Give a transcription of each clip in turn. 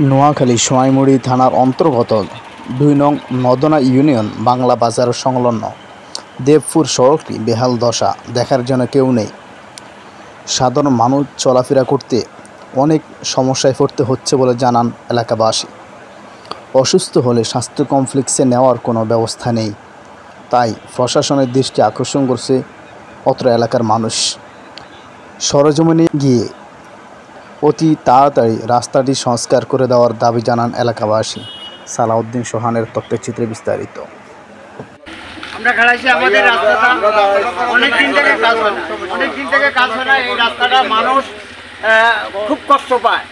নোয়াখালী সোনাইমুড়ি থানার অন্তর্গত ২ নং নদনা ইউনিয়ন বাংলা বাজার সংলগ্ন দেবপুর সড়কটি বেহাল দশা, দেখার জন্য কেউ নেই। সাধারণ মানুষ চলাফেরা করতে অনেক সমস্যায় পড়তে হচ্ছে বলে জানান এলাকাবাসী। অসুস্থ হলে স্বাস্থ্য কমপ্লেক্সে নেওয়ার কোনো ব্যবস্থা নেই, তাই প্রশাসনের দৃষ্টি আকর্ষণ করছে অত্র এলাকার মানুষ। সরেজমিনে গিয়ে অতি তাড়াতাড়ি রাস্তাটি সংস্কার করে দেওয়ার দাবি জানান এলাকাবাসী। সালাউদ্দিন সোহানের তথ্যচিত্রে বিস্তারিত। আমরা খাড়াইছি আমাদের রাস্তাটা অনেক দিন থেকে কাজ হয় না। এই রাস্তাটা মানুষ খুব কষ্ট পায়।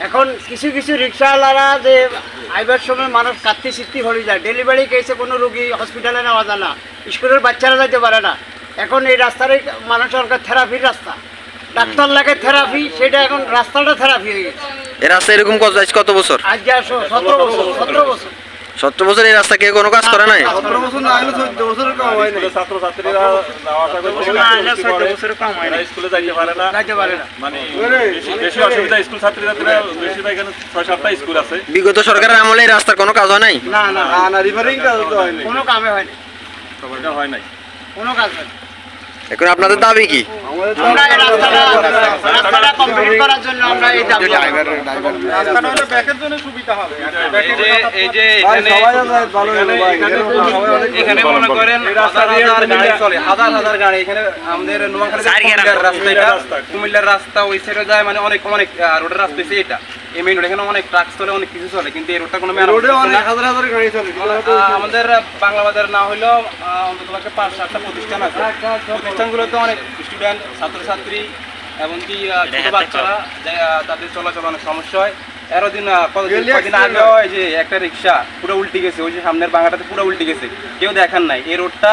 এখন কিছু কিছু রিক্সাওয়ালারা যে আইবার সময় মানুষ কাঁদতে সিদ্ধি হয়ে যায়। ডেলিভারি কেসে কোনো রুগী হসপিটালে নেওয়া যায় না, স্কুলের বাচ্চারা যাইতে পারে না। এখন এই রাস্তারই মানুষের থেরাপির রাস্তা, ডাক্তার লাগে থেরাপি, সেটা এখন রাস্তাটা থেরাপি হয়ে গেছে। এই রাস্তা এরকম কত বছর? আজ 17 বছর। 17 বছর এই রাস্তা কেউ কোনো কাজ করে নাই? 17 বছর না হলে 14 বছর কম হয় না। ছাত্রছাত্রীরা যাওয়া আসা করতে না 14 বছর কম হয় না, স্কুলে যাইতে পারে না। মানে বেশি অসুবিধা স্কুল ছাত্রীরা বেশি ভাই এখানে 6-7টা স্কুল আছে। বিগত সরকারের আমলে এই রাস্তার কোনো কাজ হয় নাই? না রিভারিং কাজ তো হয়নি, কোনো কামে হয়নি, সবাইটা হয় নাই, কোনো কাজ হয়নি। এখন আপনাদের দাবি কি? আমরা এই রাস্তাটা কমপ্লিট করার জন্য আমরা এই দাবি রাস্তাটা হলো ব্যাকের জন্য সুবিধা হবে। এই যে এখানে মনে করেন হাজার গাড়ি এখানে আমাদের নোয়াখালীর কুমিল্লার রাস্তা ওই সাইডে যায়, মানে অনেক রোডের রাস্তা হচ্ছে এটা। এই মেইন রোড এখানে অনেক ট্রাক চলে, অনেক কিছু চলে, কিন্তু এই রোডটা কোনো হাজার গাড়ি চলে। আমাদের বাংলা বাজার না হলেও অন্তত 5-7টা প্রতিষ্ঠান আছে। প্রতিষ্ঠানগুলোতে অনেক স্টুডেন্ট, ছাত্রছাত্রী এমনকি ছোট বাচ্চারা তাদের চলাচল অনেক সমস্যা হয়। কদিন আগে হয় যে একটা রিক্সা পুরো উল্টে গেছে, ওই যে সামনের বাংলাটাতে পুরো উল্টে গেছে, কেউ দেখার নাই। এই রোডটা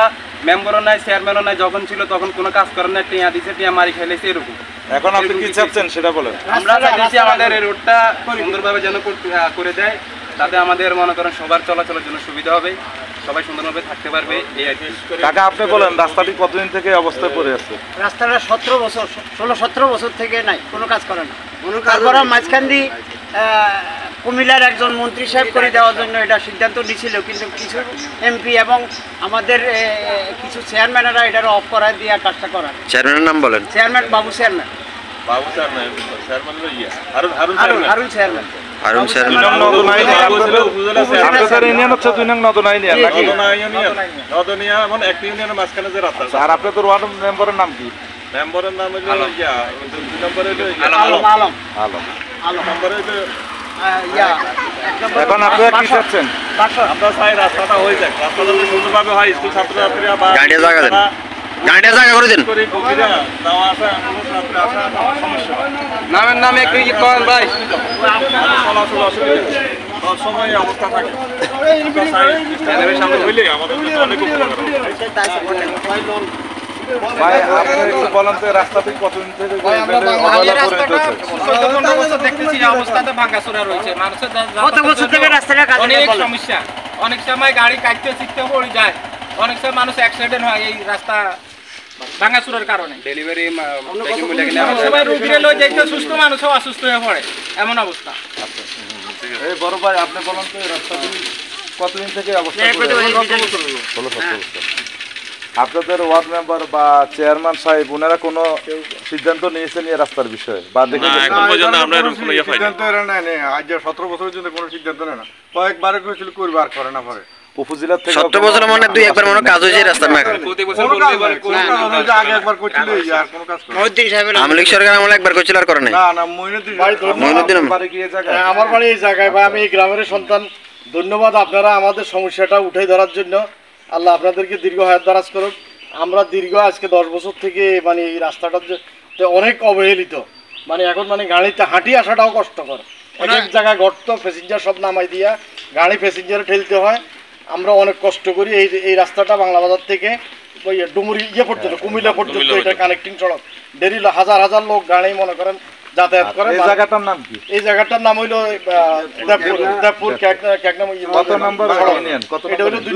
মেম্বারও নাই, চেয়ারম্যানও নাই, যখন ছিল তখন কোনো কাজ করেন না, টিয়া দিছে, টিয়া মারি খেলেছে, এরকম। এখন আপনি কি চাচ্ছেন সেটা বলেন? আমরা চাচ্ছি আমাদের এই রোডটা সুন্দরভাবে যেন করে দেয়, তাতে আমাদের মনে করেন সবার চলাচলের জন্য সুবিধা হবে, সবাই সুন্দরভাবে থাকতে পারবে। এই আর কি। কাকা আপনি বলেন রাস্তাটি কতদিন থেকে অবস্থায় পড়ে আছে? রাস্তাটা 16-17 বছর থেকে নাই, কোনো কাজ করে না। তারপরে মাঝখান দিয়ে কুমিল্লার একজন মন্ত্রী সাহেব করে দেওয়ার জন্য এটা সিদ্ধান্ত নিয়েছিল, কিন্তু কিছু এমপি এবং আমাদের কিছু চেয়ারম্যানেরা এটার অফ করায় দিয়ে কাজটা করার। চেয়ারম্যানের নাম বলেন। চেয়ারম্যান বাবু চেয়ারম্যান। হারুন চেয়ারম্যান। আপনাদের ওয়ার্ড মেম্বারের নাম কি? মেম্বারের নাম হলো এখন আপনারা কি চাচ্ছেন? আপনারা চাই রাস্তাটা হয়ে যাক, রাস্তাটা সুন্দরভাবে হয়, স্কুল ছাত্রছাত্রীরা বা গাড়িটা জায়গা দেন, গাড়িটা জায়গা করে দেন। নামের নামে একটু করেন ভাই, চলাচল অসুবিধা সব সময় অবস্থা থাকে। সামনে হইলে আমাদের অনেক ভাই আপনি একটু বলেন তো রাস্তাটি কতদিন থেকে দেখতেছি অবস্থাতে ভাঙাচোরা রয়েছে, মানুষের কত বছর থেকে রাস্তাটা কাজ অনেক সমস্যা, অনেক সময় গাড়ি কাটতে শিখতে পড়ে যায়, অনেক সময় মানুষ অ্যাক্সিডেন্ট হয় এই রাস্তা ভাঙাচোরার কারণে। ডেলিভারি সবাই রুগীরে লয়ে যাইতে সুস্থ মানুষও অসুস্থ হয়ে পড়ে, এমন অবস্থা। এই বড় ভাই আপনি বলেন তো রাস্তাটি কতদিন থেকে অবস্থা? আপনাদের ওয়ার্ড মেম্বার বা চেয়ারম্যান সাহেব ওনারা কোনো সিদ্ধান্ত নিয়েছেন এই রাস্তার বিষয়ে? বা দেখে সিদ্ধান্ত নেয় আজ 17 বছরের জন্য কোনো সিদ্ধান্ত নেয় না। কয়েকবার করেছিল, করবে আর করে না পরে। উপজেলা থেকে 17 বছর মানে 2-1বার মনে কাজ হয়েছে রাস্তার না? আগে একবার করছিল, আর কোনো কাজ করে আমলিক সরকার আমলে একবার করছিল আর করে নাই। না মইনুদ্দিন আমার বাড়ি এই জায়গায়। ভাই আমি এই গ্রামের সন্তান। ধন্যবাদ আপনারা আমাদের সমস্যাটা উঠে ধরার জন্য। আল্লাহ আপনাদেরকে দীর্ঘ হায়াত দারাজ করুক। আমরা আজকে 10 বছর থেকে মানে এই রাস্তাটা অনেক অবহেলিত, মানে এখন মানে গাড়িতে হাঁটি আসাটাও কষ্টকর। এক জায়গায় গর্ত, প্যাসেঞ্জার সব নামাই দিয়া গাড়ি প্যাসেঞ্জারে ঠেলতে হয়। আমরা অনেক কষ্ট করি। এই রাস্তাটা বাংলা বাজার থেকে ওই ডুমুরি পর্যন্ত, কুমিল্লা পর্যন্ত এটা কানেক্টিং সড়ক। ডেলি হাজার লোক গাড়ি মনে করেন যাতায়াত করে। এই জায়গাটার নাম কি? এই জায়গাটার নাম হইলো দেবপুর। কত নম্বর ইউনিয়ন? এটা হলো 2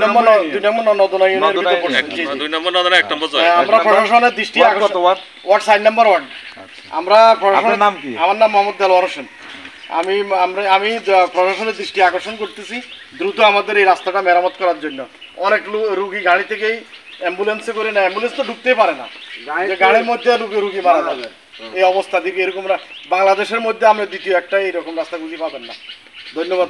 নম্বর নদনা ইউনিয়নের ভিতরে পড়ছে। 2 নম্বর নদনা 1 নম্বর জয়। আমরা প্রশাসনের দৃষ্টি আকর্ষণ ওয়ার্ড 4 নম্বর ওয়ার্ড। আমরা প্রশাসনের নাম কি? আমার নাম মোহাম্মদ দেলোয়ার হোসেন। আমি প্রশাসনের দৃষ্টি আকর্ষণ করতেছি দ্রুত আমাদের এই রাস্তাটা মেরামত করার জন্য। অনেক রুগী গাড়ি থেকেই অ্যাম্বুলেন্সে করে না, অ্যাম্বুলেন্স তো ঢুকতেই পারে না, যে গাড়ির মধ্যে রুগী মারা যাবে এই অবস্থা দিকে। এরকম বাংলাদেশের মধ্যে আমরা দ্বিতীয় একটা এরকম রাস্তা খুঁজে পাবেন না। ধন্যবাদ।